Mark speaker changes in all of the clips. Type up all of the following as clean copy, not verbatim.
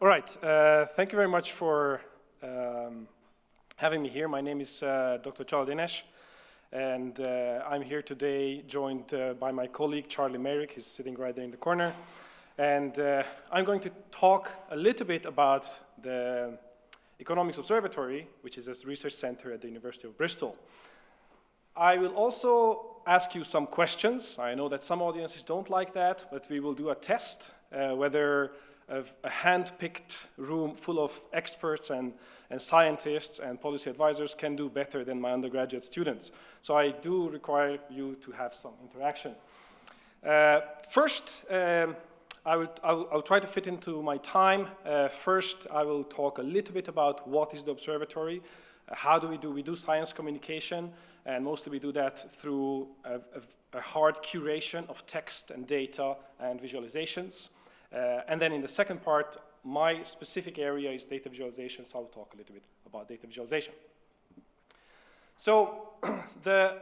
Speaker 1: All right, thank you very much for having me here. My name is Dr. Charles Dinesh, and I'm here today joined by my colleague Charlie Merrick. He's sitting right there in the corner. And I'm going to talk a little bit about the Economics Observatory, which is a research center at the University of Bristol. I will also ask you some questions. I know that some audiences don't like that, but we will do a test whether a hand-picked room full of experts and scientists and policy advisors can do better than my undergraduate students. So I do require you to have some interaction. First, I'll try to fit into my time. First, I will talk a little bit about what is the observatory, how do we do science communication, and mostly we do that through a hard curation of text and data and visualizations. And then in the second part, my specific area is data visualization, so I'll talk a little bit about data visualization. So the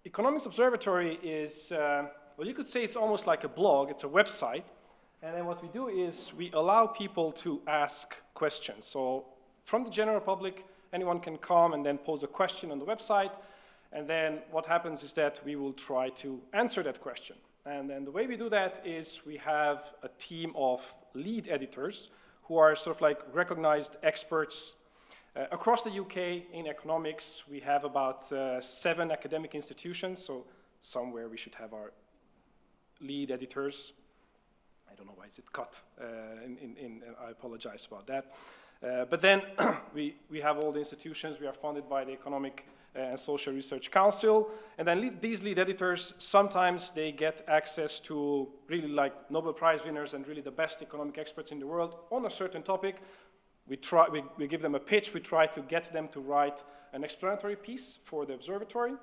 Speaker 1: Economics Observatory is, well, you could say it's almost like a blog, it's a website. And then what we do is we allow people to ask questions. So from the general public, anyone can come and then pose a question on the website. And then what happens is that we will try to answer that question. And then the way we do that is we have a team of lead editors who are sort of like recognized experts across the UK in economics. We have about 7 academic institutions, so somewhere we should have our lead editors. I don't know why is it cut, I apologize about that. But then we have all the institutions. We are funded by the Economic and Social Research Council. And then these lead editors, sometimes they get access to really like Nobel Prize winners and really the best economic experts in the world on a certain topic. We give them a pitch. We try to get them to write an explanatory piece for the observatory.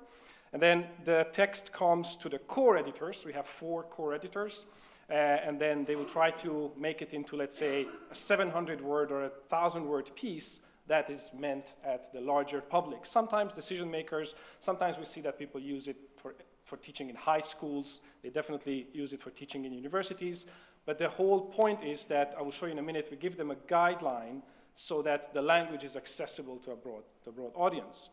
Speaker 1: And then the text comes to the core editors. We have 4 core editors. And then they will try to make it into, let's say, a 700-word or a 1,000-word piece that is meant at the larger public. Sometimes decision makers, sometimes we see that people use it for teaching in high schools. They definitely use it for teaching in universities. But the whole point is that, I will show you in a minute, we give them a guideline so that the language is accessible to a broad audience.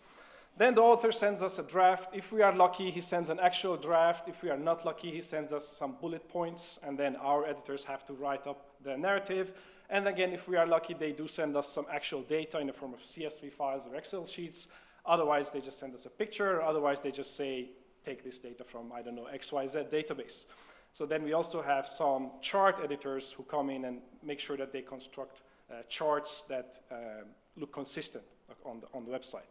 Speaker 1: Then the author sends us a draft. If we are lucky, he sends an actual draft. If we are not lucky, he sends us some bullet points, and then our editors have to write up the narrative. And again, if we are lucky, they do send us some actual data in the form of CSV files or Excel sheets. Otherwise, they just send us a picture. Otherwise, they just say, take this data from, I don't know, XYZ database. So then we also have some chart editors who come in and make sure that they construct charts that look consistent on the website.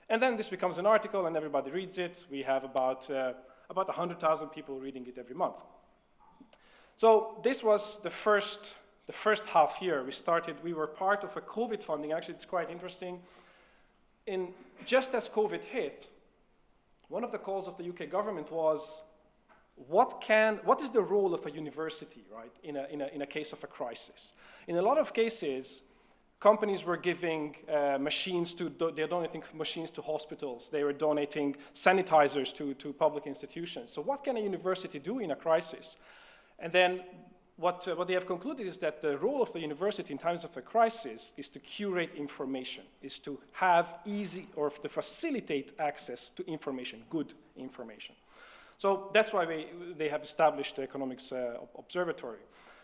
Speaker 1: And then this becomes an article and everybody reads it. We have about 100,000 people reading it every month. So this was the first half year. We were part of a COVID funding. Actually, it's quite interesting. Just as COVID hit, one of the calls of the UK government was, what is the role of a university, right, in a case of a crisis? In a lot of cases, companies were giving they're donating machines to hospitals. They were donating sanitizers to public institutions. So what can a university do in a crisis? And then what they have concluded is that the role of the university in times of a crisis is to curate information, is to have easy or to facilitate access to information, good information. So that's why they have established the Economics Observatory.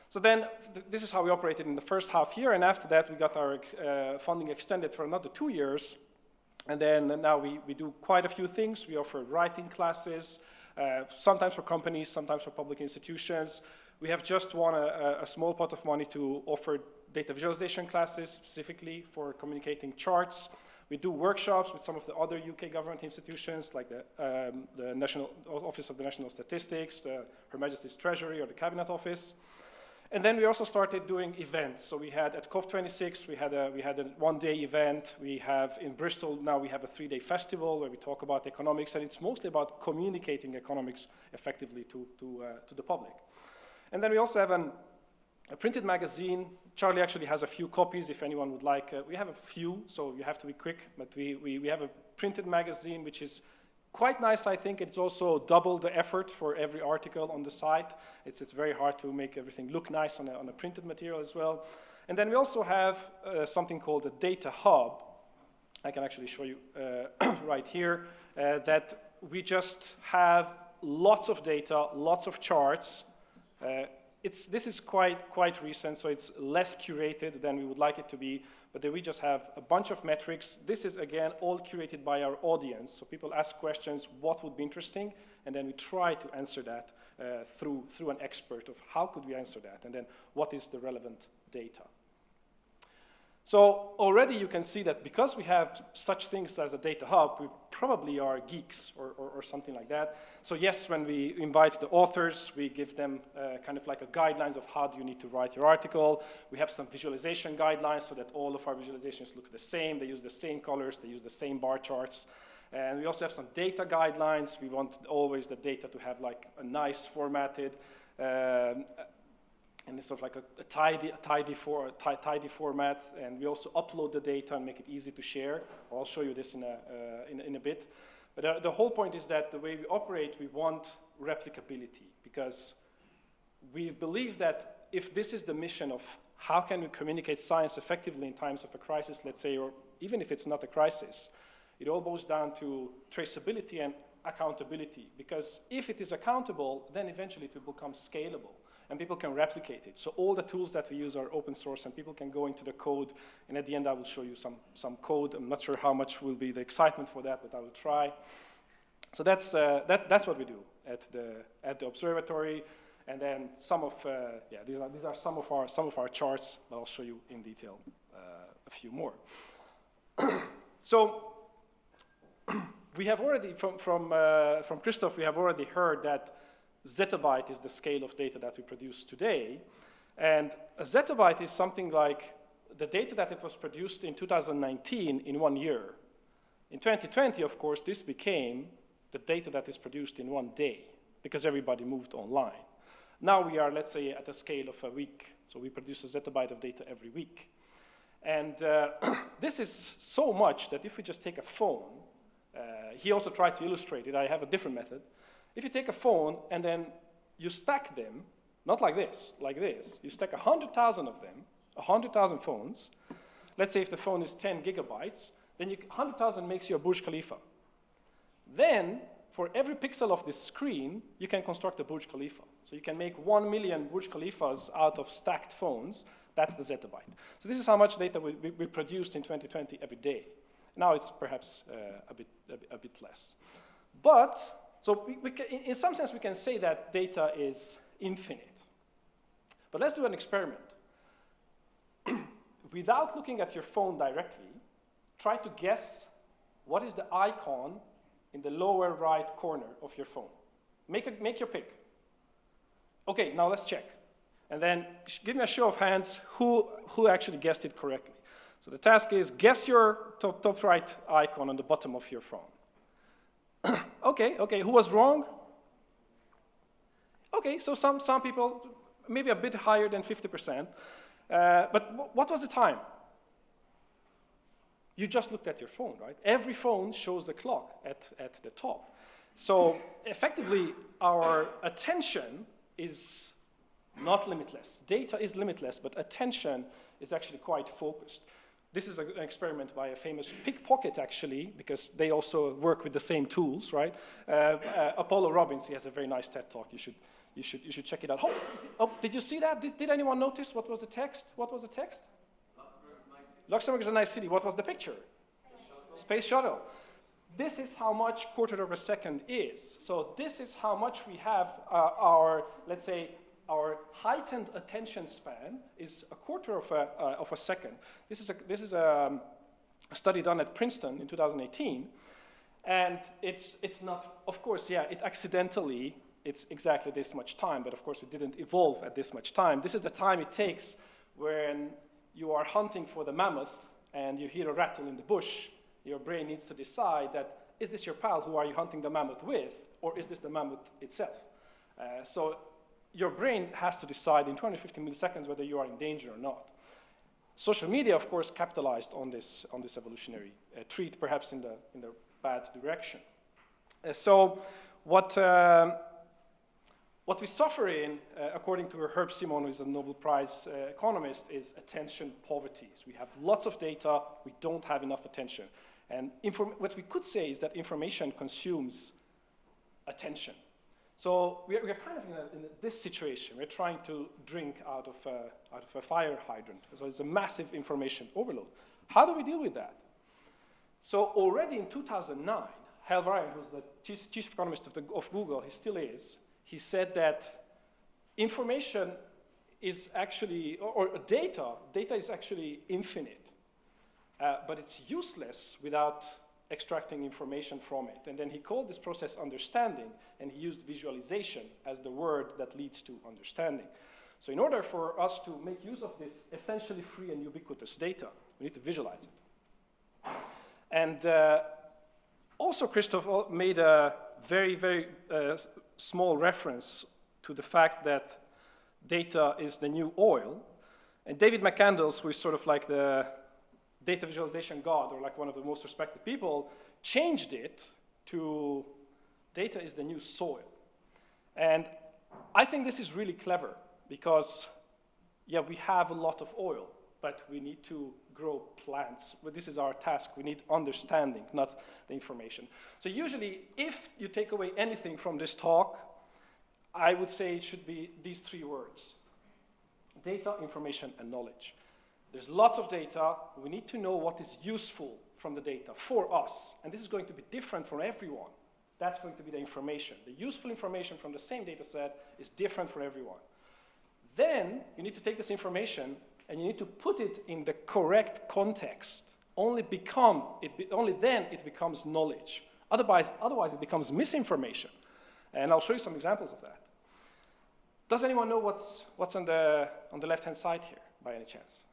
Speaker 1: So then, this is how we operated in the first half year, and after that we got our funding extended for another 2 years. And then now we do quite a few things. We offer writing classes, sometimes for companies, sometimes for public institutions. We have just won a small pot of money to offer data visualization classes, specifically for communicating charts. We do workshops with some of the other UK government institutions, like the National Office of the National Statistics, Her Majesty's Treasury, or the Cabinet Office. And then we also started doing events. So we had at COP26, we had a one-day event. We have in Bristol now we have a 3-day festival where we talk about economics, and it's mostly about communicating economics effectively to the public. And then we also have a printed magazine. Charlie actually has a few copies if anyone would like. We have a few, so you have to be quick. But we have a printed magazine which is quite nice, I think. It's also double the effort for every article on the site. It's very hard to make everything look nice on a printed material as well. And then we also have something called a data hub. I can actually show you right here that we just have lots of data, lots of charts. This is quite recent, so it's less curated than we would like it to be, but then we just have a bunch of metrics. This is, again, all curated by our audience. So people ask questions, what would be interesting, and then we try to answer that through an expert of how could we answer that, and then what is the relevant data. So already you can see that because we have such things as a data hub, we probably are geeks or something like that. So yes, when we invite the authors, we give them kind of like a guidelines of how do you need to write your article. We have some visualization guidelines so that all of our visualizations look the same. They use the same colors. They use the same bar charts. And we also have some data guidelines. We want always the data to have like a nice formatted, and it's sort of like a tidy format, and we also upload the data and make it easy to share. I'll show you this in a bit. But the whole point is that the way we operate, we want replicability, because we believe that if this is the mission of how can we communicate science effectively in times of a crisis, let's say, or even if it's not a crisis, it all boils down to traceability and accountability, because if it is accountable, then eventually it will become scalable. And people can replicate it. So all the tools that we use are open source, and people can go into the code. And at the end, I will show you some code. I'm not sure how much will be the excitement for that, but I will try. So that's what we do at the observatory. And then some of these are some of our charts, but I'll show you in detail a few more. So we have already from Christoph, we have already heard that Zettabyte is the scale of data that we produce today. And a zettabyte is something like the data that it was produced in 2019 in 1 year. In 2020, of course, this became the data that is produced in 1 day because everybody moved online. Now we are, let's say, at a scale of a week. So we produce a zettabyte of data every week. And this is so much that if we just take a phone, he also tried to illustrate it. I have a different method. If you take a phone and then you stack them, not like this, you stack 100,000 of them, 100,000 phones. Let's say if the phone is 10 gigabytes, then 100,000 makes you a Burj Khalifa. Then, for every pixel of this screen, you can construct a Burj Khalifa. So you can make 1 million Burj Khalifas out of stacked phones. That's the zettabyte. So this is how much data we produced in 2020 every day. Now it's perhaps a bit less. But so in some sense, we can say that data is infinite. But let's do an experiment. Without looking at your phone directly, try to guess what is the icon in the lower right corner of your phone. Make your pick. Okay, now let's check. And then give me a show of hands who actually guessed it correctly. So the task is guess your top right icon on the bottom of your phone. Okay, who was wrong? Okay, so some people, maybe a bit higher than 50%. But what was the time? You just looked at your phone, right? Every phone shows the clock at the top. So effectively, our attention is not limitless. Data is limitless, but attention is actually quite focused. This is an experiment by a famous pickpocket, actually, because they also work with the same tools, right? Apollo Robbins, he has a very nice TED talk. You should check it out. Oh, did you see that? Did anyone notice what was the text? What was the text? Luxembourg is a nice city. What was the picture? Space shuttle. This is how much quarter of a second is. So this is how much we have let's say, our heightened attention span is a quarter of a second. This is a study done at Princeton in 2018, and it's not, of course, yeah, it accidentally, it's exactly this much time, but of course it didn't evolve at this much time. This is the time it takes when you are hunting for the mammoth and you hear a rattle in the bush. Your brain needs to decide that, is this your pal who are you hunting the mammoth with, or is this the mammoth itself? So your brain has to decide in 250 milliseconds whether you are in danger or not. Social media, of course, capitalized on this evolutionary treat, perhaps in the, bad direction. So what What we suffer in, according to Herb Simon, who is a Nobel Prize economist, is attention poverty. So we have lots of data, we don't have enough attention. And what we could say is that information consumes attention. So we are kind of in this situation. We're trying to drink out of a fire hydrant. So it's a massive information overload. How do we deal with that? So already in 2009, Hal Ryan, who's the chief economist of Google, he still is, he said that information is actually, or data is actually infinite, but it's useless without extracting information from it. And then he called this process understanding, and he used visualization as the word that leads to understanding. So in order for us to make use of this essentially free and ubiquitous data, we need to visualize it. And also Christoph made a very, very small reference to the fact that data is the new oil. And David McCandless, who is sort of like the data visualization god, or like one of the most respected people, changed it to data is the new soil. And I think this is really clever because, yeah, we have a lot of oil, but we need to grow plants. But this is our task. We need understanding, not the information. So usually, if you take away anything from this talk, I would say it should be these three words: data, information, and knowledge. There's lots of data. We need to know what is useful from the data for us. And this is going to be different for everyone. That's going to be the information. The useful information from the same data set is different for everyone. Then you need to take this information and you need to put it in the correct context. Only then it becomes knowledge. Otherwise it becomes misinformation. And I'll show you some examples of that. Does anyone know what's on the left-hand side here, by any chance?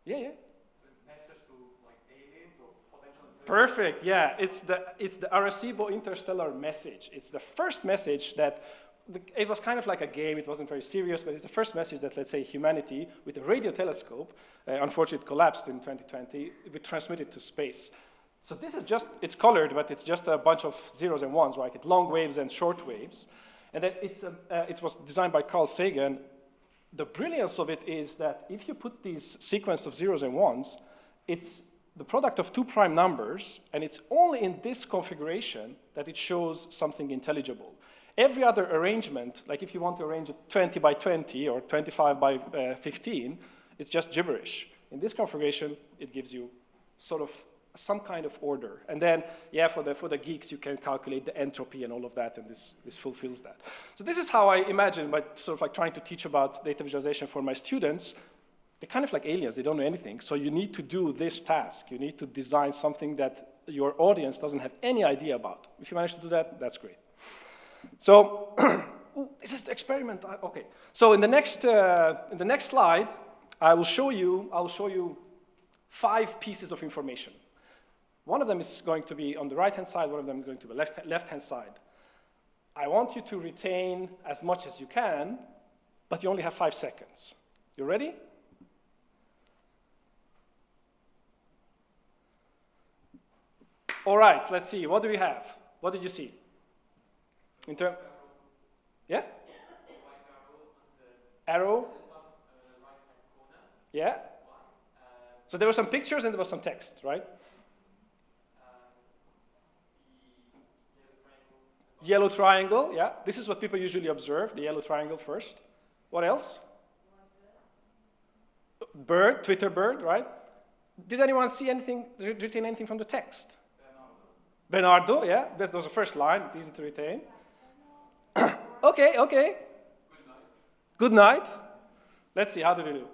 Speaker 1: Yeah.
Speaker 2: It's a message to like aliens or potential.
Speaker 1: Perfect. Yeah, it's the Arecibo interstellar message. It's the first message that it was kind of like a game. It wasn't very serious, but it's the first message that, let's say, humanity with a radio telescope, unfortunately it collapsed in 2020, we transmitted to space. So this is just, it's colored, but it's just a bunch of zeros and ones, right? It's long waves and short waves. And then it was designed by Carl Sagan. The brilliance of it is that if you put these sequence of zeros and ones, it's the product of two prime numbers, and it's only in this configuration that it shows something intelligible. Every other arrangement, like if you want to arrange it 20 by 20 or 25 by 15, it's just gibberish. In this configuration, it gives you sort of some kind of order. And then, yeah, for the geeks, you can calculate the entropy and all of that, and this fulfills that. So this is how I imagine, by sort of like trying to teach about data visualization for my students. They're kind of like aliens, they don't know anything. So you need to do this task. You need to design something that your audience doesn't have any idea about. If you manage to do that, that's great. So, this is the experiment. Okay. So in the next slide, I will show you 5 pieces of information. One of them is going to be on the right-hand side, one of them is going to be left-hand side. I want you to retain as much as you can, but you only have 5 seconds. You ready? All right, let's see. What do we have? What did you see? Yeah? Arrow? Yeah? So there were some pictures and there was some text, right? Yellow triangle, yeah. This is what people usually observe, the yellow triangle first. What else? Bird, Twitter bird, right? Did anyone see anything, retain anything from the text? Bernardo, yeah. That was the first line, it's easy to retain. Okay. Good night. Let's see, how did we do?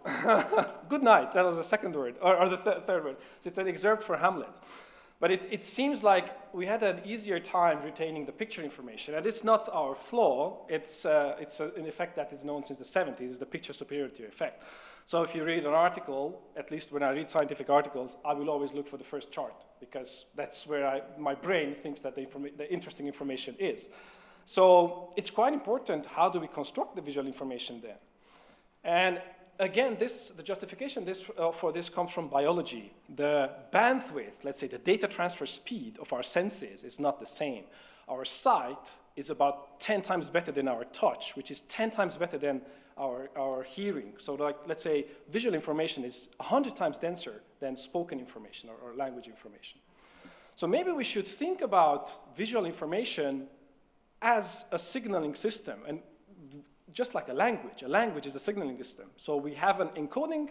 Speaker 1: Good night, that was the second word, or the third word. So it's an excerpt for Hamlet. But it seems like we had an easier time retaining the picture information. And it's not our flaw, it's an effect that is known since the 70s, it's the picture superiority effect. So if you read an article, at least when I read scientific articles, I will always look for the first chart, because that's where my brain thinks that the interesting information is. So it's quite important, how do we construct the visual information then? And again, the justification for this comes from biology. The bandwidth, let's say the data transfer speed of our senses is not the same. Our sight is about 10 times better than our touch, which is 10 times better than our hearing. So like, let's say visual information is 100 times denser than spoken information or language information. So maybe we should think about visual information as a signaling system, and just like a language is a signaling system. So we have an encoding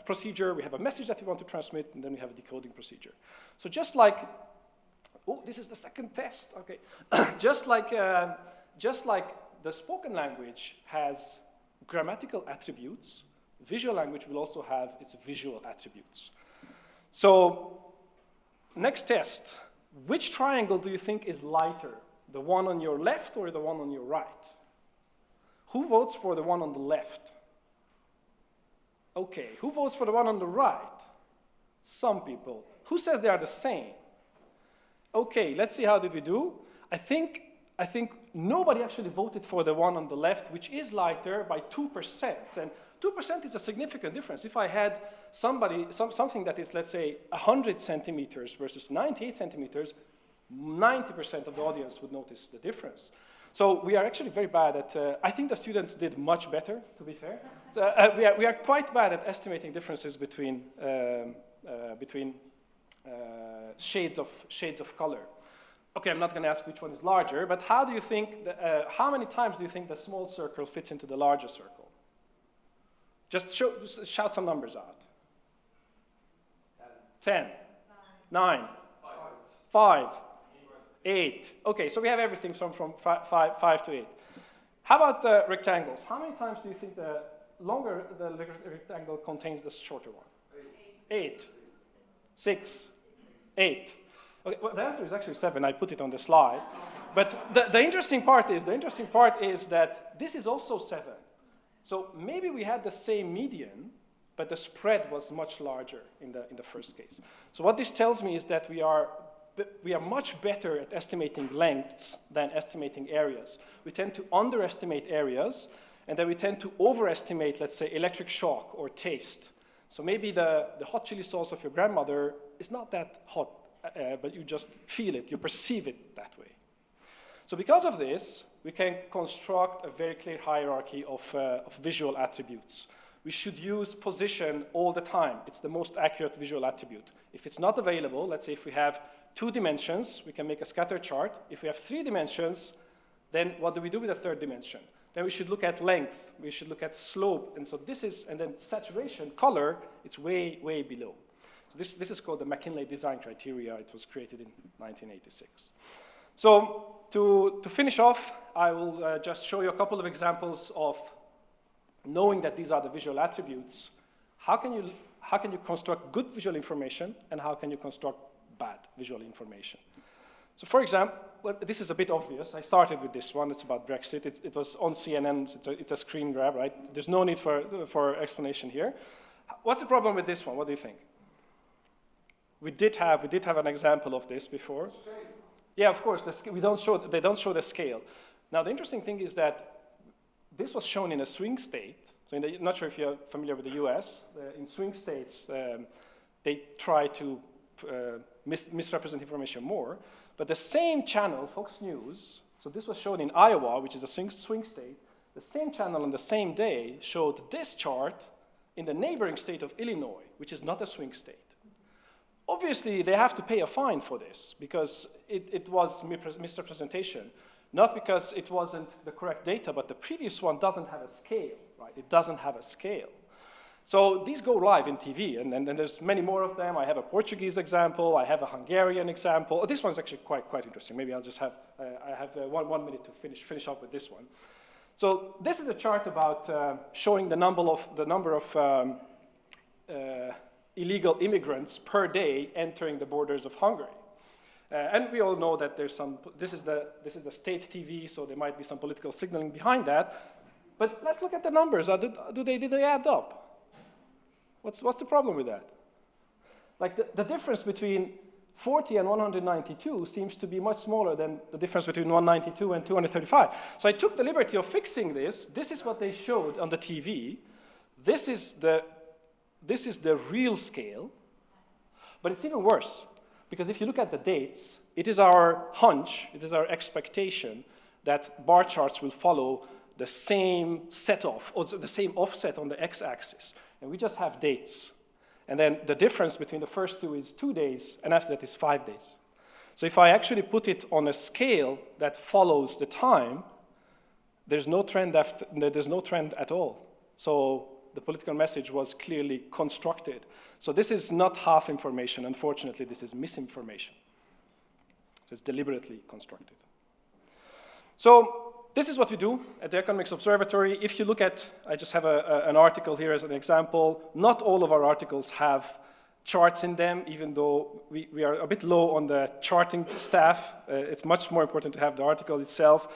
Speaker 1: procedure, we have a message that we want to transmit, and then we have a decoding procedure. So just like, oh, this is the second test, okay. just like the spoken language has grammatical attributes, visual language will also have its visual attributes. So, next test, which triangle do you think is lighter? The one on your left or the one on your right? Who votes for the one on the left? Okay, who votes for the one on the right? Some people. Who says they are the same? Okay, let's see how did we do. I think nobody actually voted for the one on the left, which is lighter by 2%. And 2% is a significant difference. If I had something that is, let's say, 100 centimeters versus 98 centimeters, 90% of the audience would notice the difference. So we are actually very bad at, I think the students did much better, to be fair. So, we are quite bad at estimating differences between shades of color. Okay, I'm not going to ask which one is larger, but how do you think, how many times do you think the small circle fits into the larger circle? Just shout some numbers out. 10. 9. 5. 8. Okay, so we have everything from 5 to 8. How about rectangles? How many times do you think the longer the rectangle contains the shorter one? 8. 6. 8. Okay, well, the answer is actually 7. I put it on the slide. But the interesting part is that this is also 7. So maybe we had the same median, but the spread was much larger in the first case. So what this tells me is that we are much better at estimating lengths than estimating areas. We tend to underestimate areas, and then we tend to overestimate, let's say, electric shock or taste. So maybe the hot chili sauce of your grandmother is not that hot, but you just feel it, you perceive it that way. So because of this, we can construct a very clear hierarchy of visual attributes. We should use position all the time. It's the most accurate visual attribute. If it's not available, let's say if we have 2 dimensions, we can make a scatter chart. If we have 3 dimensions, then what do we do with the 3rd dimension? Then we should look at length, we should look at slope, and so this is, and then saturation, color, it's way, way below. So this is called the McKinley design criteria. It was created in 1986. So to finish off, I will just show you a couple of examples of knowing that these are the visual attributes. How can you construct good visual information, and how can you construct bad visual information? So for example, well, this is a bit obvious. I started with this one. It's about Brexit. It was on CNN. It's a screen grab, right? There's no need for explanation here. What's the problem with this one? What do you think? We did have an example of this before. Yeah, of course. They don't show the scale. Now, the interesting thing is that this was shown in a swing state. So I'm not sure if you're familiar with the US. In swing states, they try to misrepresent information more. But the same channel, Fox News, so this was shown in Iowa, which is a swing state. The same channel on the same day showed this chart in the neighboring state of Illinois, which is not a swing state. Obviously, they have to pay a fine for this because it was misrepresentation. Not because it wasn't the correct data, but the previous one doesn't have a scale, right? It doesn't have a scale. So these go live in TV, and there's many more of them. I have a Portuguese example. I have a Hungarian example. Oh, this one's actually quite interesting. Maybe I'll just have, I have 1 minute to finish up with this one. So this is a chart about showing the number of illegal immigrants per day entering the borders of Hungary. And we all know that there's some, this is the state TV, so there might be some political signaling behind that. But let's look at the numbers. Did they add up? What's the problem with that? Like the difference between 40 and 192 seems to be much smaller than the difference between 192 and 235. So I took the liberty of fixing this. This is what they showed on the TV. This is the real scale. But it's even worse, because if you look at the dates, it is our hunch, it is our expectation that bar charts will follow the same set-off, or the same offset on the x-axis. And we just have dates. And then the difference between the first two is 2 days, and after that is 5 days. So if I actually put it on a scale that follows the time, there's no trend at all. So the political message was clearly constructed. So this is not half information. Unfortunately, this is misinformation. So it's deliberately constructed. So this is what we do at the Economics Observatory. If you look at, I just have an article here as an example. Not all of our articles have charts in them, even though we are a bit low on the charting staff. It's much more important to have the article itself.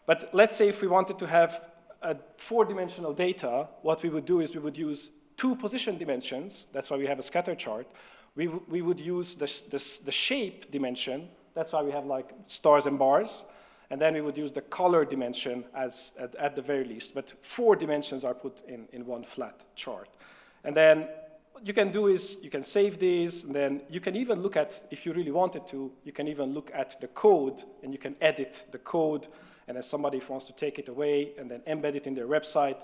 Speaker 1: But let's say if we wanted to have a 4-dimensional data, what we would do is we would use 2 position dimensions. That's why we have a scatter chart. We would use the shape dimension. That's why we have like stars and bars. And then we would use the color dimension at the very least. But 4 dimensions are put in one flat chart. And then what you can do is you can save these, and then you can even look at, if you really wanted to, you can even look at the code, and you can edit the code. And then somebody wants to take it away and then embed it in their website,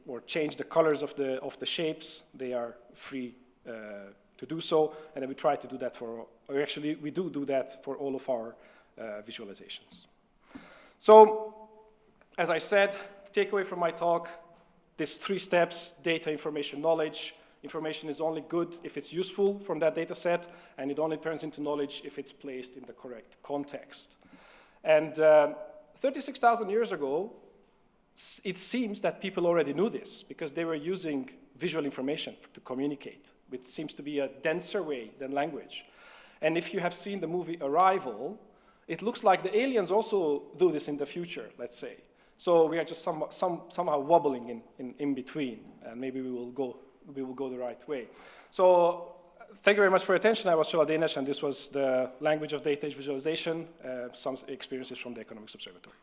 Speaker 1: or change the colors of the shapes, they are free to do so. And then we try to do that or actually we do that for all of our visualizations. So, as I said, the takeaway from my talk, there's 3 steps: data, information, knowledge. Information is only good if it's useful from that data set, and it only turns into knowledge if it's placed in the correct context. And 36,000 years ago, it seems that people already knew this because they were using visual information to communicate, which seems to be a denser way than language. And if you have seen the movie Arrival, it looks like the aliens also do this in the future, let's say. So we are just somehow wobbling in between, and maybe we will go the right way. So thank you very much for your attention. I was Csaba Dénes, and this was the language of data visualization, some experiences from the Economics Observatory.